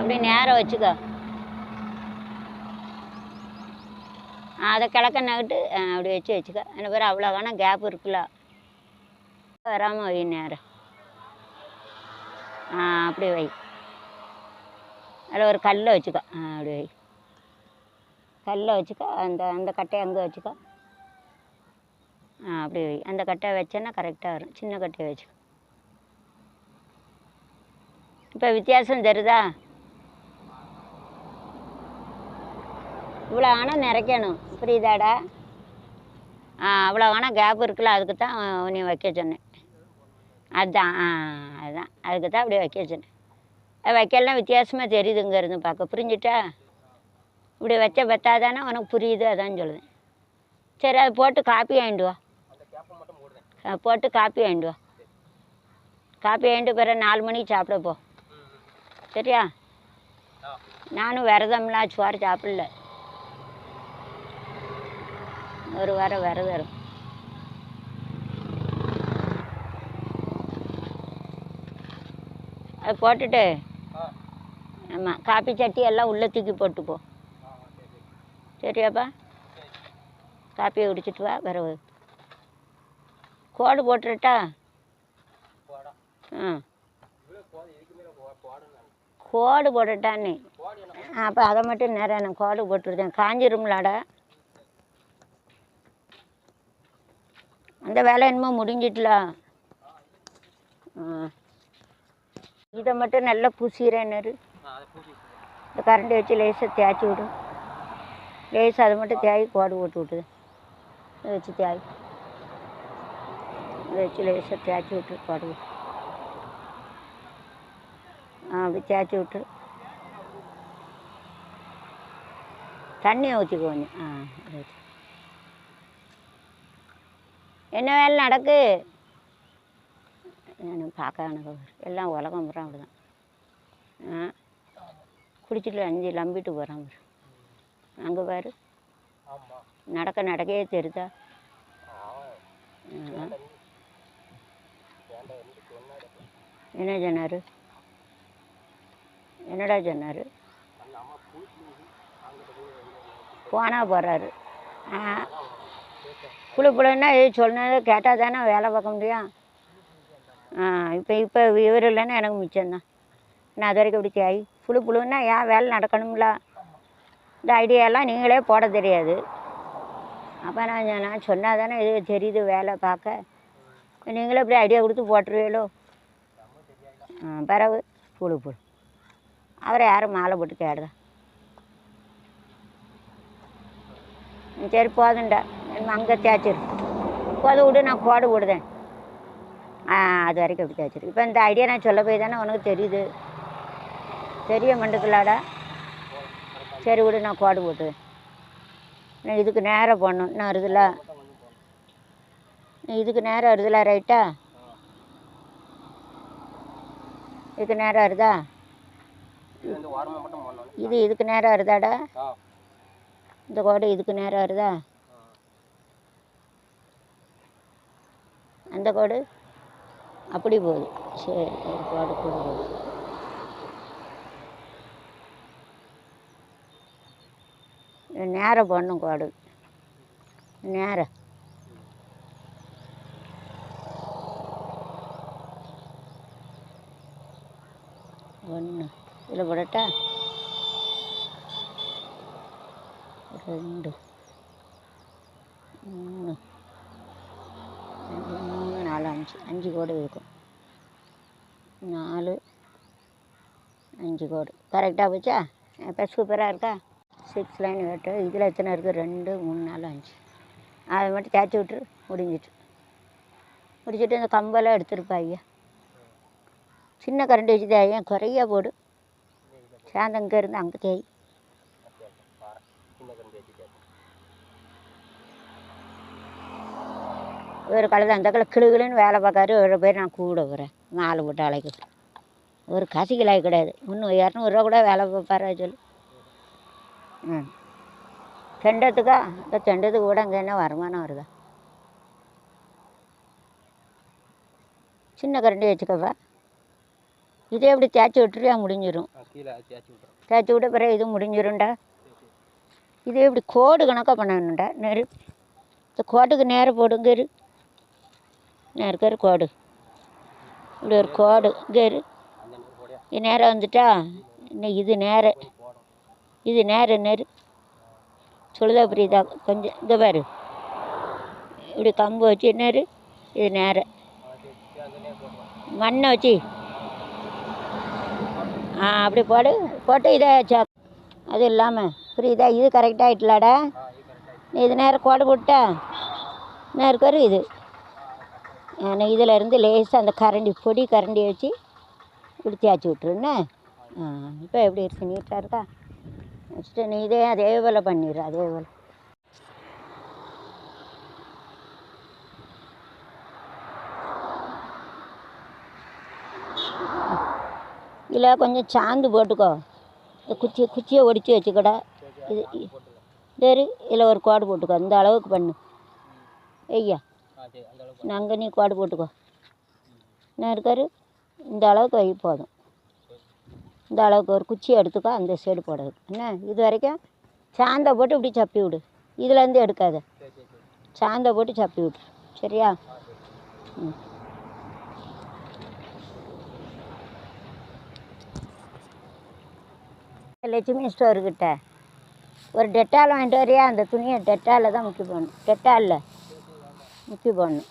அப்படியே நேரம் வச்சுக்கோ. அதை கிழக்க நகட்டு அப்படி வச்சுக்க. என்ன பேர் அவ்வளோ வேணால் கேப் இருக்குல்ல, வராமல் வை நேரம். அப்படியே வை. அதில் ஒரு கல்லை வச்சுக்கோ. அப்படி வை. கல்லை வச்சுக்கோ. அந்த அந்த கட்டையை அங்கே வச்சுக்கோ. அப்படி வை. அந்த கட்டையை வச்சேன்னா கரெக்டாக வரும். சின்ன கட்டையை வச்சுக்கோ. இப்போ வித்தியாசம் தருதா? இவ்வளோ ஆனால் நிறைக்கணும், புரியுதாடா? அவ்வளோ ஆனால் கேப் இருக்குல்ல, அதுக்கு தான் நீ வைக்க சொன்னேன். அதுதான் அதுதான் அதுக்கு தான் அப்படியே வைக்க சொன்னேன். வைக்கலாம் வித்தியாசமாக தெரியுதுங்கிறது பார்க்க, புரிஞ்சுட்டா? இப்படி வச்ச பத்தாதானே உனக்கு புரியுது, அதான் சொல்லுவேன். சரி, அது போட்டு காப்பி வாங்கிட்டு வா. போட்டு காப்பி வாங்கிட்டு வா. காப்பி வாங்கிட்டு பிறகு 4 மணிக்கு சாப்பிட போ, சரியா? நானும் விரதம்லாம் சோறு சாப்பிடல, ஒரு வாரம் விரதம் இருக்கும். அது போட்டுட்டு ஆமாம், காப்பி சட்டி எல்லாம் உள்ளே தூக்கி போட்டுப்போ, சரியாப்பா? காப்பியை குடிச்சிட்டு வா. பிறகு கோடு போட்டுட்டா? கோடு போட்டுட்டான்னு அப்போ அதை மட்டும் நேரம் நான் கோடு போட்டுருந்தேன். காஞ்சிரும்லாடா. அந்த வேலை என்னமோ முடிஞ்சிட்டல. இதை மட்டும் நல்லா பூசிக்கிறேன்னு இந்த கரண்டி வச்சு லேசாக தேய்ச்சி விடும். லேசாக அதை மட்டும் தேய் கோடு போட்டு விட்டுது. இதை வச்சு தேய், இதை வச்சு லேசாக தேய்ச்சி விட்டு கோடு விட்டு அப்படி தேய்ச்சி விட்டு தண்ணியை ஊற்றிக்கோ கொஞ்சம். அதை வச்சு என்ன வேலை நடக்கு? நான் பார்க்க எனக்கு எல்லாம் உலகம் போகிறான் அப்படிதான். குடிச்சிட்டு 5 லம்பிட்டு போகிறான் பாரு. அங்கே பாரு, நடக்கவே தெரியுதா? என்ன சொன்னார்? என்னடா சொன்னார்? போனால் போகிறாரு. புழுன்னா இது சொன்னதை கேட்டால் தானே வேலை பார்க்க முடியும். இப்போ இவர் இல்லைன்னா எனக்கு மிச்சம்தான். நான் அது வரைக்கும் இப்படி தேய் புழுன்னா ஏன் வேலை நடக்கணும்ல? இந்த ஐடியாலாம் நீங்களே போட தெரியாது. அப்போ நான் சொன்னால் தானே இது தெரியுது வேலை பார்க்க. நீங்களே இப்படி ஐடியா கொடுத்து போட்டுருவீங்களோ? பிறகு புழு அவரை யாரும் மாலை போட்டு கேடுதா? சரி போதுண்டா, அங்கே தேய்ச்சிரு. போது விடு, நான் கோடு விடுதேன். அது வரைக்கும் எப்படி தேய்ச்சிரு. இப்போ இந்த ஐடியா நான் சொல்ல போய் தானே உனக்கு தெரியுது. தெரிய மாட்டேங்கலாடா. சரி விடு, நான் கோடு போட்டுவேன். நான் இதுக்கு நேரம் போடணும். இன்னும் வருதுல, இதுக்கு நேரம் வருதுல, ரைட்டா? இதுக்கு நேரம் வருதா? இதுக்கு நேரம் வருதாடா? இந்த கோடு இதுக்கு நேரம் வருதா? அந்த கோடு அப்படி போகுது. சரி, ஒரு கோடு கூட போகுது. நேரம் போடணும் கோடு, நேரம். ஒன்று இதில் போடட்டா? 2 3 4 5 கோடு இருக்கும். 4 5 கோடு கரெக்டாக போச்சா? இப்போ சூப்பராக இருக்கா? 6 லைன் வெட்டு. இதில் எத்தனை இருக்குது? 2 3 4 5. அதை மட்டும் தேய்ச்சி விட்டுரு. முடிச்சுட்டு இந்த கம்பெல்லாம் எடுத்துருப்பாங்க. சின்ன கரண்டி வச்சு தேயும், குறையா போடு. சேர்ந்து அங்கே இருந்து அங்கே தேய். ஒரு காலத்தில் அந்த காலம் கிளுகிளுன்னு வேலை பார்க்காரு. ஒரு பேர் நான் கூட போகிறேன் மாலை போட்டு அழைக்க. ஒரு கசிக்கலாய் கிடையாது. 200 கூட வேலை பார்ப்பாரா சொல்லு. தெண்டத்துக்கா? இந்த தெண்டத்துக்கு கூட அங்கே என்ன வருமானம் வருதா? சின்ன கரண்டி வச்சுக்கப்பா. இதே எப்படி தேய்ச்சி விட்டுருவியா? முடிஞ்சிடும். தேய்ச்சி விட்ட பிறகு இது முடிஞ்சிரும்டா. இது இப்படி கோடு கணக்காக பண்ணணும்டா. நெரு இந்த கோட்டுக்கு நேரம் போடுங்க இரு. நேருக்கு கோடு இப்படி ஒரு கோடு இங்கே இரு. இது நேரம் வந்துட்டா இன்னும் இது நேரம் இது நேரம் நெரு சொல்லுதா புரியுதா? கொஞ்சம் இங்கே பாரு இப்படி கம்பு வச்சு நெரு. இது நேரம் மண்ணை வச்சு அப்படி போடு. போட்டு இதை அது இல்லாமல் புரியுதா? இது கரெக்டாகிட்டலாடா. இது நேரம் கோடு போட்டா நேருக்கு இது இதில் இருந்து லேசாக அந்த கரண்டி பொடி கரண்டி வச்சு இப்படி தேய்ச்சி விட்ருன்னு. இப்போ எப்படி இருக்கு? நீட்டாக இருக்கா? நெக்ஸ்ட்டு நீ இதே அதே போல் பண்ணிடு. அதே போல் இதில் கொஞ்சம் சாந்து போட்டுக்கோ. இந்த குச்சியை ஒடிச்சு வச்சுக்கடா. இது சரி இதில் ஒரு கோடு போட்டுக்கோ. இந்த அளவுக்கு பண்ணு ஐயா. நாங்கள் நீ கோடு போட்டுக்கோ. என்ன இருக்காரு? இந்த அளவுக்கு வை போதும். இந்த அளவுக்கு ஒரு குச்சியை எடுத்துக்கோ. அந்த சைடு போடாது என்ன. இது வரைக்கும் சாந்தை போட்டு இப்படி சப்பி விடு. இதுலேருந்து எடுக்காத. சாந்தை போட்டு சப்பி விடு. சரியா? லட்சுமி ஸ்டோர்கிட்ட ஒரு டெட்டால் வாங்கிட்டு வரியா? அந்த துணியை டெட்டாலில் தான் முக்கி போடணும். டெட்டாலில் முக்கி போடணும்.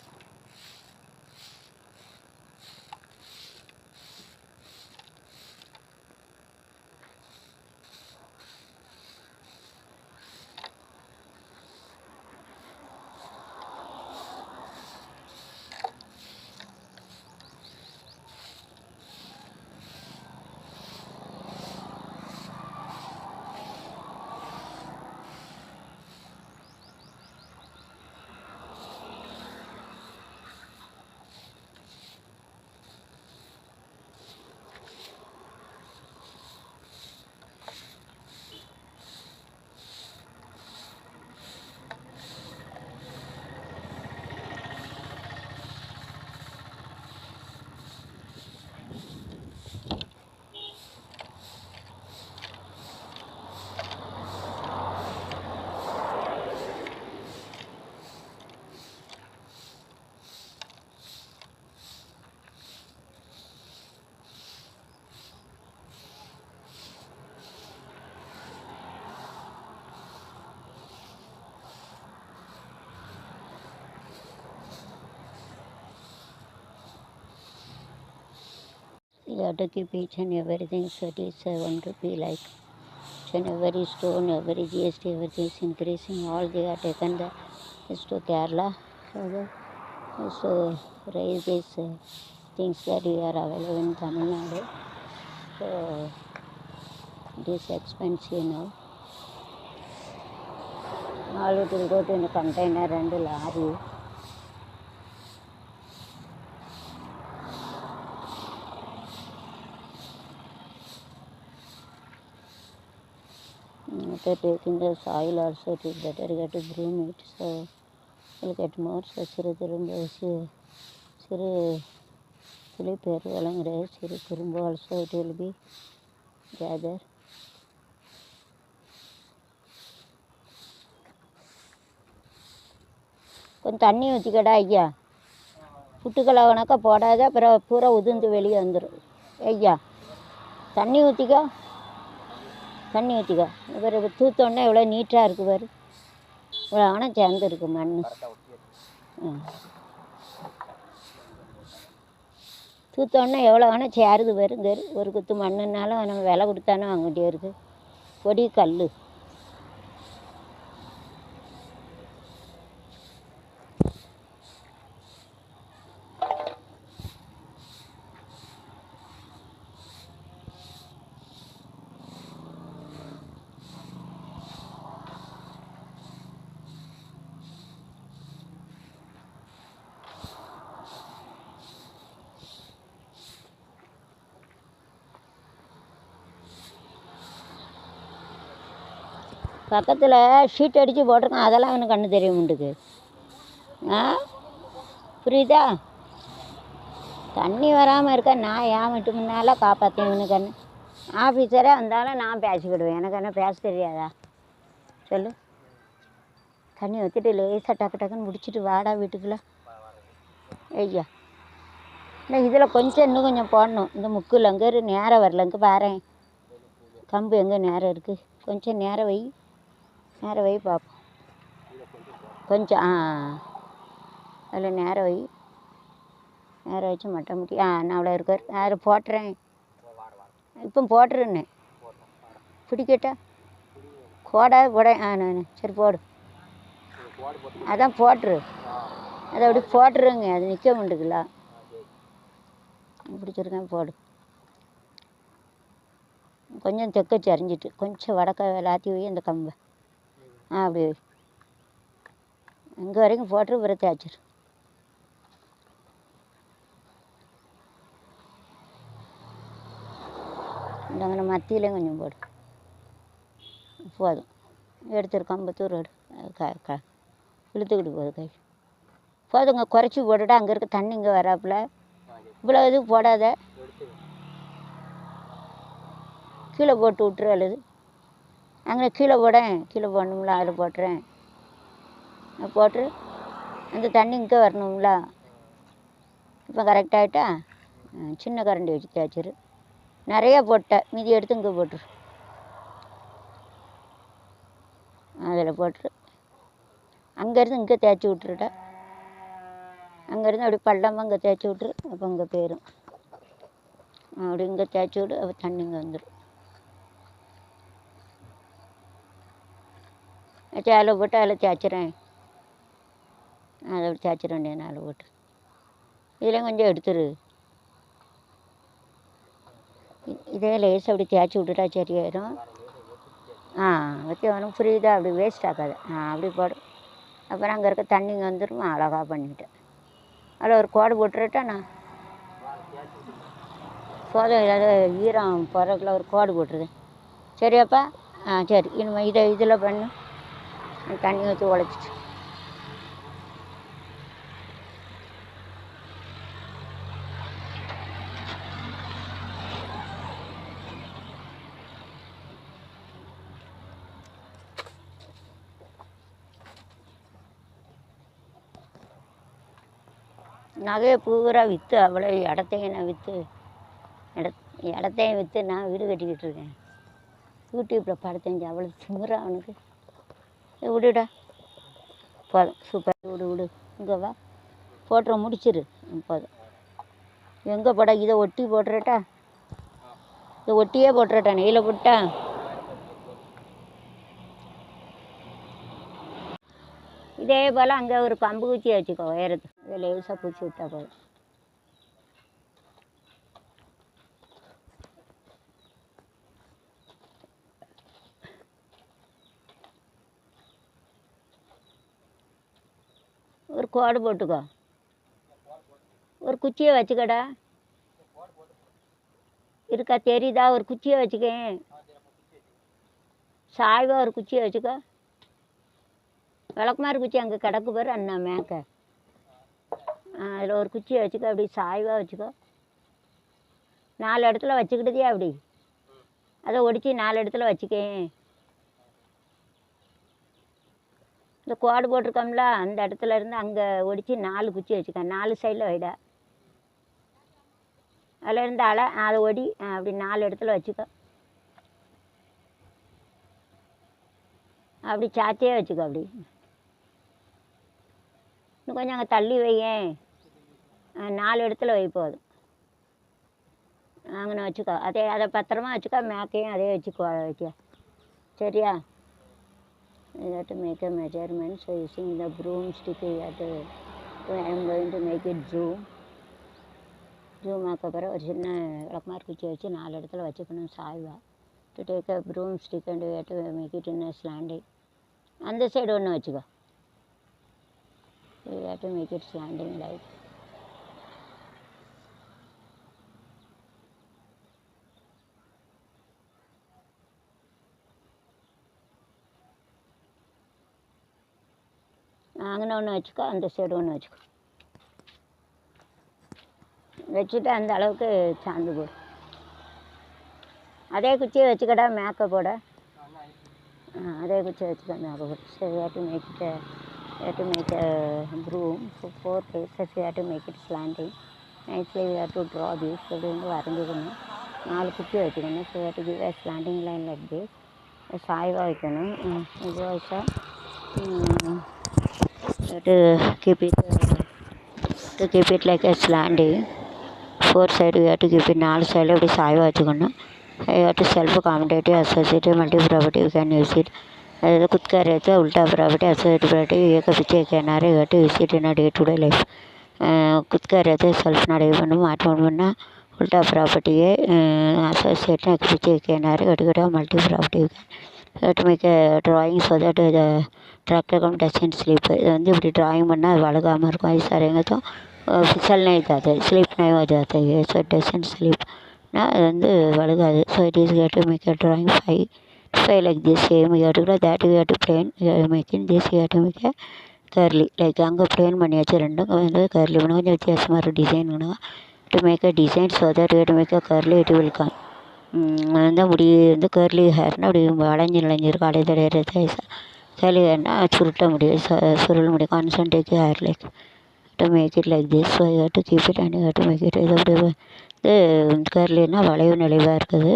You have to keep each and everything, so it is 1 rupee like each and every stone, every GST, everything is increasing. All they are taken is to Kerala. So they is to raise these things that we are available in Tamil Nadu. So it is expensive now. All it will go to in a container and a lorry. After taking the soil also, it is better get to broom it, so we'll get more. So சிறு துளி பெருவெல்லாம் கிடையாது. சிறு துரும்பு also it will be gather. கொஞ்சம் தண்ணி ஊற்றிக்கடா ஐயா. புட்டுக்களை கணக்கா போடாத, அப்புறம் பூரா உதிர்ந்து வெளியே வந்துடும் ஐயா. தண்ணி ஊற்றிக்கோ. தண்ணி ஊற்றிக்கோ. இவர் தூத்தோடனே எவ்வளோ நீட்டாக இருக்குது பாரு. இவ்வளோ ஆனால் சேர்ந்துருக்கு மண். தூத்தோடனே எவ்வளோ ஆனால் சேருது பாரு. இந்த ஒரு குத்து மண்ணுனாலும் நம்ம விலை கொடுத்தானே வாங்க வேண்டிய இருக்குது. பொடி கல். பக்கத்தில் ஷீட் அடித்து போட்டிருக்கேன். அதெல்லாம் எனக்கு கண்ணு தெரிய மாட்டுக்கு. புரியுதா? தண்ணி வராமல் இருக்க நான் ஏன் மட்டும் முன்னால் காப்பாற்றேன் கண்ணு. ஆஃபீஸரே வந்தாலும் நான் பேசிக்கிடுவேன். எனக்கு என்ன பேச தெரியாதா சொல்லு. தண்ணி வச்சுட்டு லேசாக டக்கு டக்குன்னு முடிச்சுட்டு வாடா வீட்டுக்குள்ளே. ஐயா இல்லை, இதில் கொஞ்சம் இன்னும் கொஞ்சம் போடணும். இந்த முக்கில் அங்கே நேரம் வரல. இங்கே பாரேன், கம்பு எங்கே நேரம் இருக்குது. கொஞ்சம் நேரம் வை, நேரம் வை பார்ப்போம். கொஞ்சம் அதில் நேரம் வை, நேரம் வச்சு மட்டை முட்டி நான் அவ்வளோ இருக்கார். யார் போட்டுறேன், இப்போ போட்டுருன்னு பிடிக்கட்டா கோடா போட. நான் சரி போடு, அதான் போட்டுரு. அதை அப்படி போட்டுருங்க, அது நிற்க மாட்டுக்குல்ல. பிடிச்சிருக்கேன், போடு. கொஞ்சம் தெக்கச்சு அரிஞ்சிட்டு கொஞ்சம் வடக்க லாத்தி வை அந்த கம்பை. அப்படி வை, இங்கே வரைக்கும் போட்டு பிறகு தேய்ச்சிரு. இந்தங்கே மத்தியிலையும் கொஞ்சம் போடு, போதும். எடுத்துரு, கம்பத்தூர் எடு. இழுத்துக்கிட்டு போகுது கை. போதுங்க, குறைச்சி போட்டுட்டா. அங்கே இருக்க தண்ணி இங்கே வராப்புல. இவ்வளோ இது போடாத, கீழே போட்டு விட்டுரு. அல்லது அங்கே கீழே போடேன், கீழே போடணும்ல, அதில் போட்டுறேன். போட்டு அந்த தண்ணி இங்கே வரணும்ல. இப்போ கரெக்டாகிட்டா. சின்ன கரண்டி வச்சு தேய்ச்சிரு. நிறையா போட்டேன், மீதி எடுத்து இங்கே போட்டுரு. அதில் போட்டுரு. அங்கேருந்து இங்கே தேய்ச்சி விட்டுருட்டா. அங்கேருந்து அப்படி பள்ளமாக இங்கே தேய்ச்சி விட்ரு. அப்போ இங்கே போயிடும். அப்படி இங்கே தேய்ச்சி விடு, அப்போ தண்ணி இங்கே வந்துடும். அதில் போட்டு அதில் தேய்ச்சிறேன். அதை அப்படி தேய்ச்சிட வேண்டியது அதில் போட்டு. இதெல்லாம் கொஞ்சம் எடுத்துரு. இதே லேஸ் அப்படி தேய்ச்சி விட்டுட்டா சரியாயிடும். வச்சு வேணும், புரியுதா? அப்படி வேஸ்ட் ஆகாது. அப்படி போடு. அப்புறம் அங்கே இருக்க தண்ணிங்க வந்துடும். அழகாக பண்ணிவிட்டேன். அதில் ஒரு கோடு போட்டுருட்டா. நான் போதும், ஏதாவது ஈரம் போகிறதுக்குள்ள ஒரு கோடு போட்டுருது. சரியாப்பா? சரி. இனிமேல் இதில் பண்ணு. தண்ணி ஊற்றி உழைச்சிட்டு நகையை பூரா விற்று அவ்வளோ இடத்தையும் நான் விற்று இடத்தையும் விற்று நான் வீடு கட்டிக்கிட்டு இருக்கேன். யூடியூப்பில் படத்தஞ்சு அவ்வளோ திமிரா அவனுக்கு. விடுடா, போதும். சூப்பர். விடு. இங்கே வா, போட்டுற, முடிச்சிரு. போதும். எங்கே போட? இதை ஒட்டி போட்டுறட்டா. இதை ஒட்டியே போட்டுறட்டா. நெய்யில் போட்டா. இதே போல் அங்கே ஒரு கம்பு குச்சி வச்சுக்கோ, உயரத்து. இதை லேசாக பூச்சி விட்டா போதும். ஒரு கோடு போட்டுக்கோ. ஒரு குச்சியை வச்சுக்கடா. இருக்கா, தெரியுதா? ஒரு குச்சியை வச்சுக்கேன். சாய்வாக ஒரு குச்சியை வச்சுக்கோ. விளக்குமாறு குச்சி அங்கே கிடக்கு பாரு, அண்ணா மேக்க. அதில் ஒரு குச்சியை வச்சுக்கோ. அப்படி சாய்வாக வச்சுக்கோ. 4 இடத்துல வச்சுக்கிட்டதே அப்படி. அதை ஒடிச்சு 4 இடத்துல வச்சுக்கேன். இந்த கோடு போட்டிருக்கோம்ல, அந்த இடத்துல இருந்து அங்கே ஒடிச்சு 4 குச்சி வச்சுக்க. 4 சைடில் வைடா. அதில் இருந்து அதை ஒடி அப்படி 4 இடத்துல வச்சுக்கோ. அப்படி சாத்தியே வச்சுக்கோ. அப்படி இன்னும் கொஞ்சம் அங்கே தள்ளி வையேன். 4 இடத்துல வை, போதும். அங்கே வச்சுக்கோ. அதை பத்திரமா வச்சுக்கோ. மேக்கையும் அதே வச்சுக்கோ, வைக்க. சரியா? You have to make a measurement. So using the broomstick, you have to. I am going to make it zoom. Zoom ஆக்கப்புறம் ஒரு சின்ன விளக்குமாறு குச்சி வச்சு 4 இடத்துல வச்சுக்கணும் சாய்வா. To take a broomstick and you have to make it in a slanting. அந்த side ஒன்று வச்சுக்கோ. You have to make it slanting like. அங்கே ஒன்று வச்சுக்கோ, அந்த சைடு ஒன்று வச்சுக்கோ. வச்சுட்டு அந்த அளவுக்கு சாந்து போடு. அதே குச்சியை வச்சுக்கடா மேக்கப்போட. அதே குச்சியை வச்சுக்க மேக்கப்போட. So we have to make it broom for 4 places. We have to make it slanting. Nicely we have to draw this. இப்படி வந்து வரைஞ்சிக்கணும். 4 குச்சி வச்சுக்கணும். So we have to give a slanting line like this. சாய்வாக வைக்கணும். இது வச்சா to keep it like a slanting. 4 side we have to keep it 4 side அப்படி சாய்வாக வச்சுக்கணும். You have to self accommodative associative multi property you can use it. अगर खुद का रहता है उल्टा प्रॉपर्टी एसोसिएटिव प्रॉपर्टी ये का पीछे कहना रे गट use it in day to day life खुद का रहता है सेल्फ नडे பண்ணு மாற்றம் பண்ணா उल्टा प्रॉपर्टी है एसोसिएट ने पीछे कहना रे गट गट multi property to make a drawing so that the tractor come doesn't sleep இது வந்து இப்படி drawing பண்ணால் அது வழுகாமல் இருக்கும் ऐसा रहेगा तो फिसल नहीं जाता है स्लीप नहीं हो जाता है so it doesn't sleep ना அது வந்து வழுகாது so it is get to make a drawing 5 like this same you have to that you have to plain you are making this you have to make a curly like அங்கே plain பண்ணியாச்சு ரெண்டும் வந்து curly பண்ண கொஞ்சம் வித்தியாசமாக ஒரு design பண்ணுவோம் to make a design so that you have to make a curly it will come வந்து முடி வந்து curly ஹேர்னால் அப்படி வளைஞ்சி நுழைஞ்சிருக்கும் அடைய தடையிறது curly ஹேர்னால் சுருட்ட முடியும் சுருள் முடியும் concentrate hair like to make it like this so you have to keep it and you have to make it இது அப்படி வந்து curlyனா வளைவு நெளிவாக இருக்குது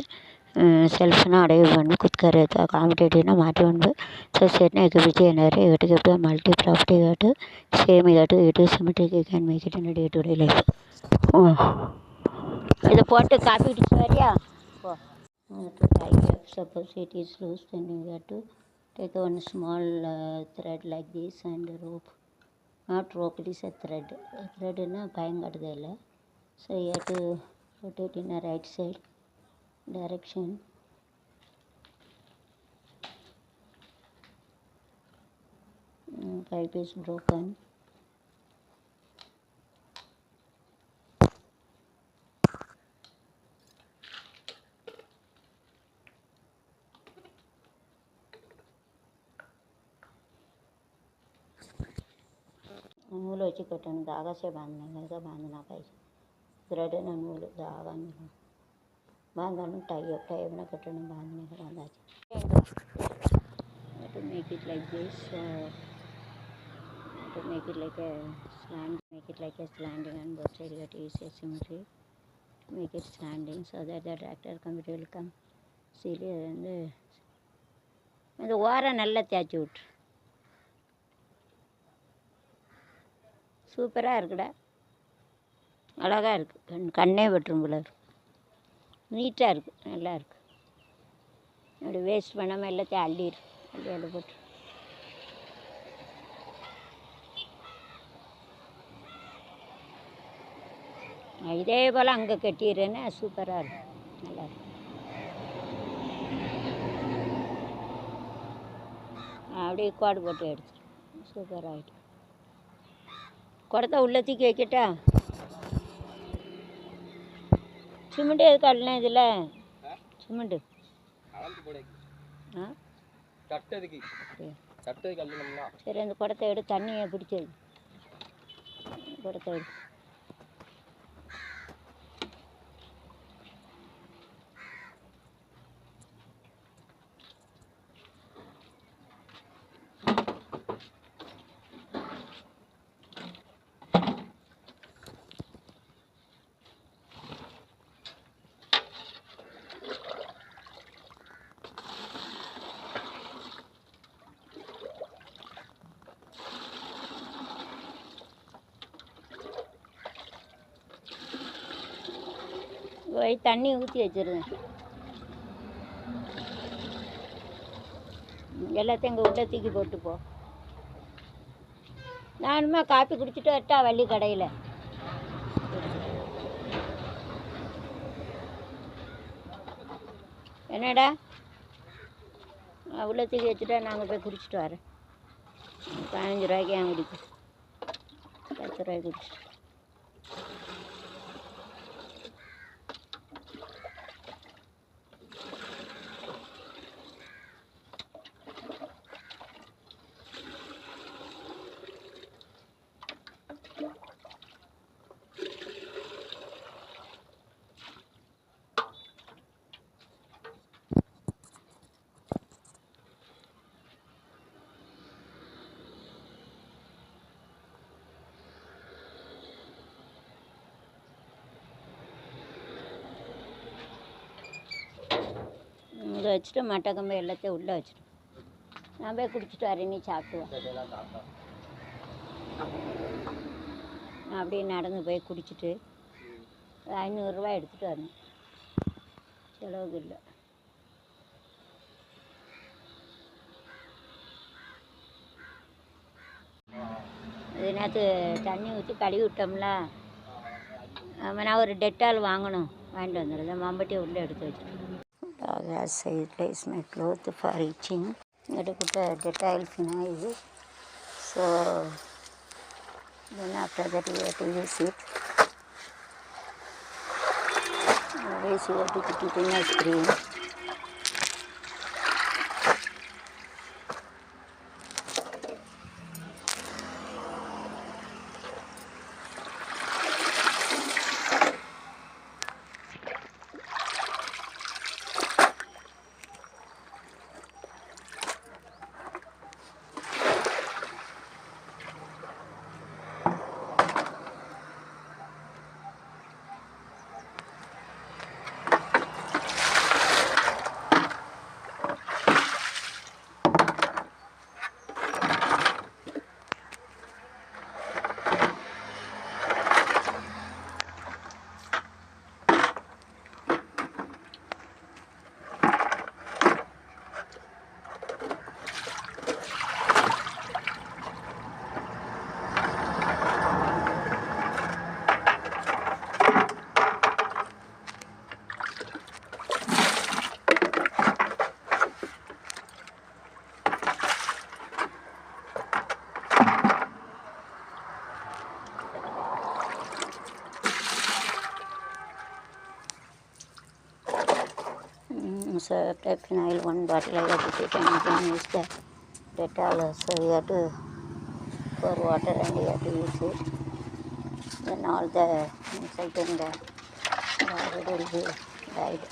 सेल्फना अड़े बन खुद का रहता कॉम्पिटेटिव ना माटे बन सो सेट ने एक पीछे नरे इट के पे multi property got same it it is symmetric you can make it in day to day life இது போட்டு காப்பி அடிச்சு வரியா போ to tie up suppose it is loose then you have to take one small thread like this and rope not rope it is a thread na பயங்காடுதே இல்ல so you have to put it in a right side direction pipe is broken नूल वैसे कटन धागा से बांधने का बांधना पाहिजे thread ना नूल धागा नहीं बांधना टाई अपना कटन बांधने का बांधा to make it like this to make it like a slanting and both side that is a symmetry to make it slanting so that the tractor computer will come silly வந்து அந்த ஓரம் நல்லா தேய்ச்சி விட்டு சூப்பராக இருக்குடா அழகாக இருக்குது கண்ணே வெட்டுரும் போல இருக்கு நீட்டாக இருக்குது நல்லா இருக்குது அப்படி வேஸ்ட் பண்ணாமல் எல்லாத்தையும் அள்ளி போட்டு இதே போல் அங்கே கட்டிடுறேன்னா சூப்பராக இருக்கும் நல்லா இருக்கும் அப்படியே கோடு போட்டு எடுத்துரு சூப்பராகிட்டு குடத்தை உள்ள தூக்கி வைக்கட்டா சிமெண்ட்டு எதுக்கு அள்ளலாம் இதில் சிமெண்ட்டு சரி அந்த குடத்தை எடுத்து தண்ணியை பிடிச்சது குடத்தை எடுத்து போய் தண்ணி ஊற்றி வச்சுருந்தேன் எல்லாத்தையும் எங்கள் உள்ள தூக்கி போட்டு போ நானுமா காப்பி குடிச்சிட்டு வரட்டா வள்ளி கடையில் என்னடா உள்ள தூக்கி வச்சுட்டா நாங்கள் போய் குடிச்சிட்டு வரேன் 15 ரூபாய்க்கு ஏன் குடிக்கும் 10 ரூபாய்க்கு குடிச்சிட்டு இதை வச்சுட்டு மட்டை கம்பு எல்லாத்தையும் உள்ளே வச்சுட்டு நான் போய் குடிச்சிட்டு வரேன், நீ சாப்பிட்டு வா. நான் அப்படியே நடந்து போய் குடிச்சிட்டு 500 எடுத்துகிட்டு வரேன், செலவுக்கு இல்லை. இது நேற்று தண்ணி ஊற்றி கழுவி விட்டோம்ல, நான் ஒரு டெட்டால் வாங்கிட்டு வந்துடுறேன். மம்பட்டியை உள்ளே எடுத்து வச்சுருக்கேன். சைடில் is my cloth for itching. எடுக்கிட்ட டெட்டாயில் phenyl. So then after that you have to use it. Always you have to put it in a screen. So after phenyl, 1 bottle I have to take, and then use the Dettol. So you have to pour water and you have to use it. Then all the insect and the already will be died.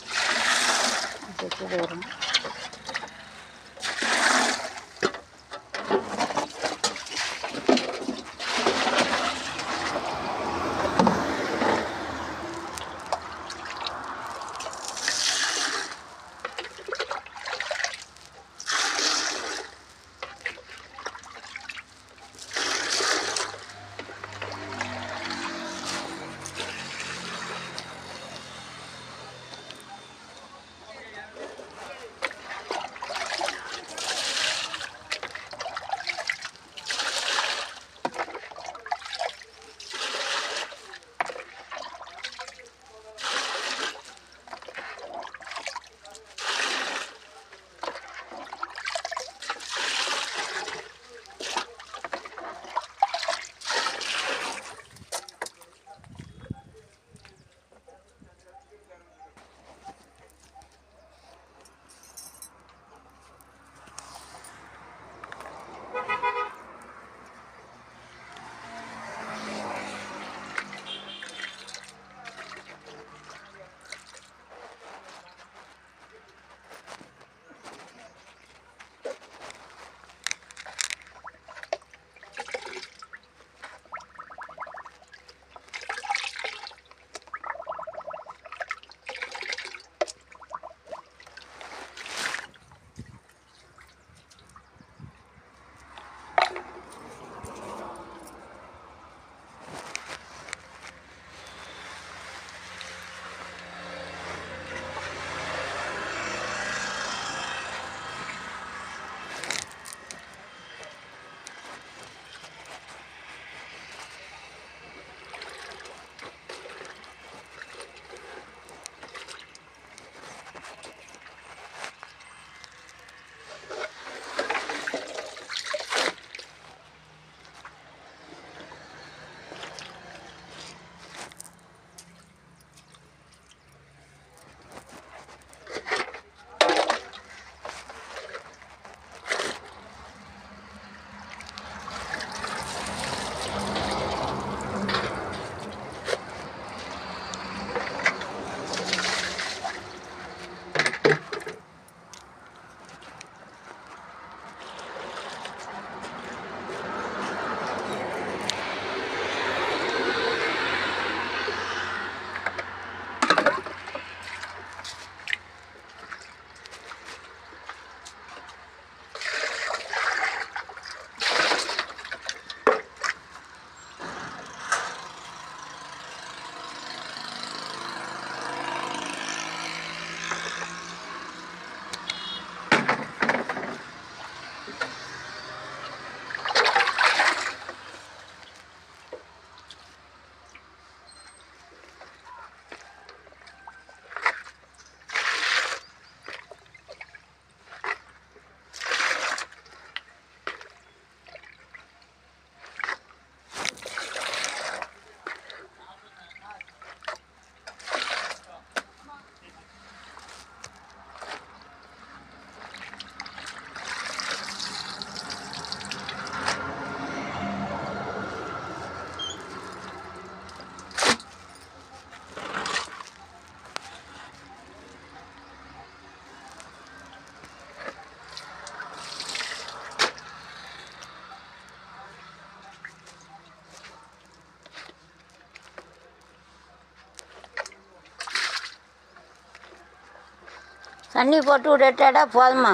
தண்ணி போட்டு விடட்டாடா போதுமா?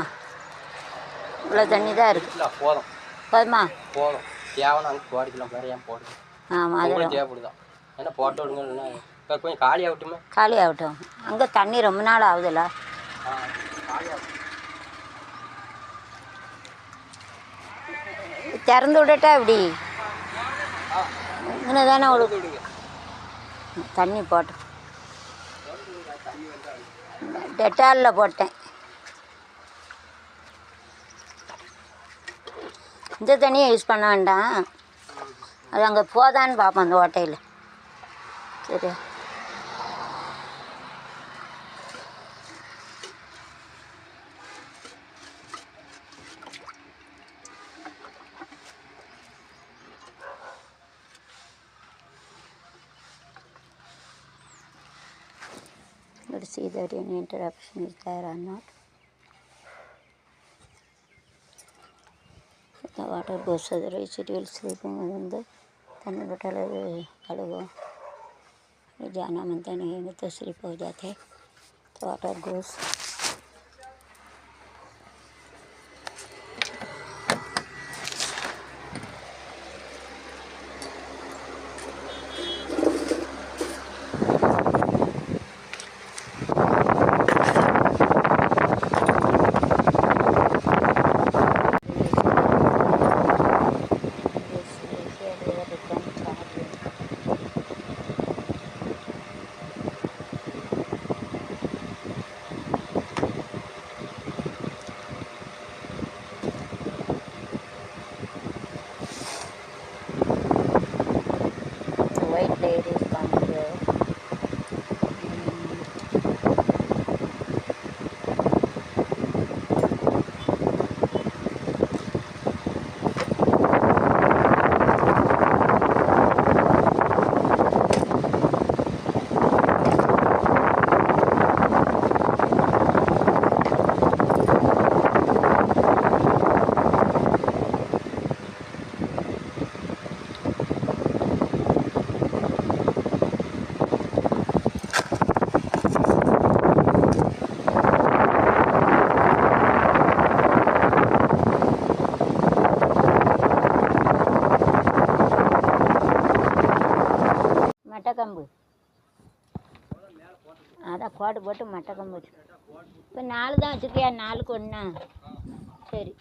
இவ்வளோ தண்ணி தான் இருக்குது. போதும். போதுமா? போதும். தேவைன்னா அங்கே போடிக்கலாம், வேறு ஏன் போடுது? ஆமாம், அதெல்லாம் தேவைப்படுதான். ஏன்னா போட்டு விடுங்கன்னா கொஞ்சம் காலி ஆகட்டுமே. காலி ஆகட்டும். அங்கே தண்ணி ரொம்ப நாள் ஆகுதுல்ல. காலி ஆகட்டும். திறந்து விடட்டா இப்படி இங்கே தானே விடுங்க. தண்ணி போட்டேன், டெட்டாலில் போட்டேன். இந்த தண்ணியை யூஸ் பண்ண வேண்டாம், அது அங்கே போதான்னு பார்ப்போம் அந்த ஓட்டையில். சரியா? Let's see that any interruption is there or not. The water goes otherwise it will sleeping within the तन्ने बटाले कलगो जाना मनते नहीं है तो स्लिप हो जाते, तो water goes. White ladies come here. மட்டக்கம்பு அதான் கோடு போட்டு மட்டக்கம்பு வச்சு. இப்போ 4 தான் வச்சுருக்கியா? 4க்கு 1. சரி,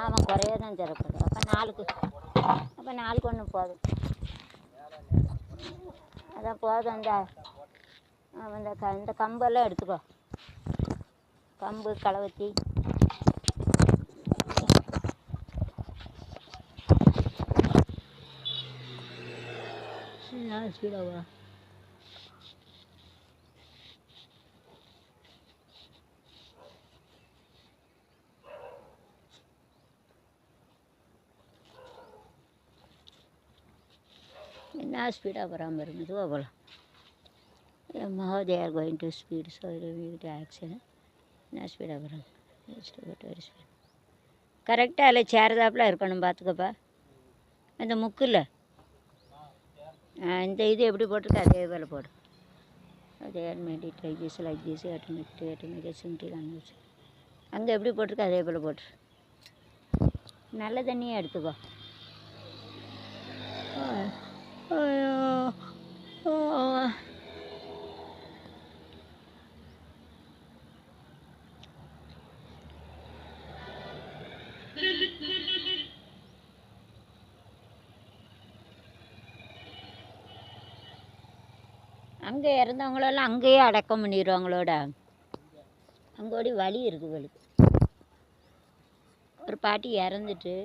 ஆமாம், குறைய தான் தரப்படும். அப்போ 4க்கு 1 போதும். அதான் போதும். இந்த கம்பெல்லாம் எடுத்துக்கோ, கம்பு களவத்தி. ஸ்பீடாவா? என்ன ஸ்பீடாக போகிறாம இருக்கு, இதுவாக போகலாம். how they are going to speed, so it will be action. என்ன ஸ்பீடாக போகிறாங்க, வெரி ஸ்பீட். கரெக்டாக அதில் சேரதாப்பில் இருக்கணும், பார்த்துக்கப்பா. அந்த முக்கில் இந்த இது எப்படி போட்டிருக்கு அதே வேலை போடு. அதே மெடிட் லைக் திஸ் ஆட்டோமேட்டிக் சிம்பிள் அனுப்பிச்சு. அங்கே எப்படி போட்டிருக்கு அதே போல் போட்டுரு. நல்ல தண்ணியை எடுத்துக்கோ. அங்கே இறந்தவங்களெல்லாம் அங்கேயே அடக்கம் பண்ணிடுவாங்களோட. அங்கோடி வழி இருக்குது வழி. ஒரு பாட்டி இறந்துட்டு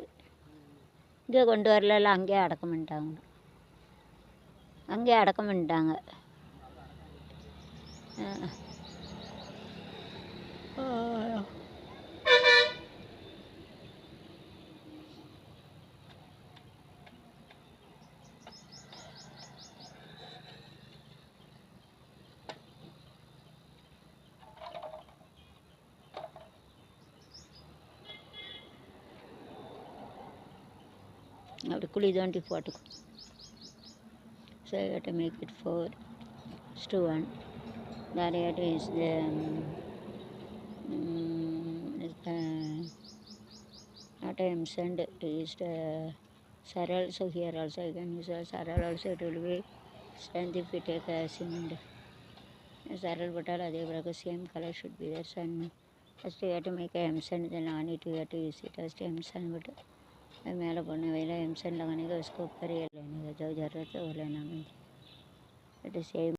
இங்கே கொண்டு வரல, அங்கேயே அடக்கம் பண்ணிட்டாங்க. அங்கேயே அடக்கம் பண்ணிட்டாங்க. அப்படி குழி தோண்டி போட்டுக்கும். So you have to make it 4:1. That is the not M send is the Saral. So here also you can use a Saral also. It will be strength if we take a cement. Saral bottle அதே பிறகு same color should be there. So first you have to make a M send, then on it you have to use it as M send bottle. மேலே பண்ண வேலை M send लगाने का उसको ऊपर ये लेने का जो ज़रूरत है वो लेना है. It is same.